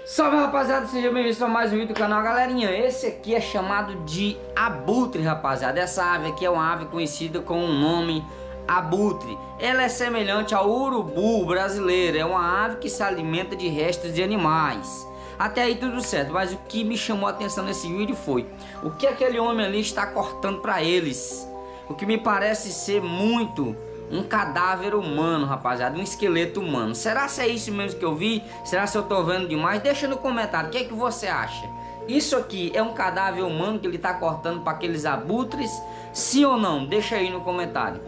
Salve, rapaziada, seja bem-vindo a mais um vídeo do canal. Galerinha, esse aqui é chamado de abutre, rapaziada. Essa ave aqui é uma ave conhecida com o nome abutre. Ela é semelhante ao urubu brasileiro. É uma ave que se alimenta de restos de animais. Até aí tudo certo, mas o que me chamou a atenção nesse vídeo foi o que aquele homem ali está cortando para eles. O que me parece ser muito um cadáver humano, rapaziada, um esqueleto humano. Será se é isso mesmo que eu vi? Será se eu tô vendo demais? Deixa no comentário, o que é que você acha? Isso aqui é um cadáver humano que ele tá cortando para aqueles abutres? Sim ou não? Deixa aí no comentário.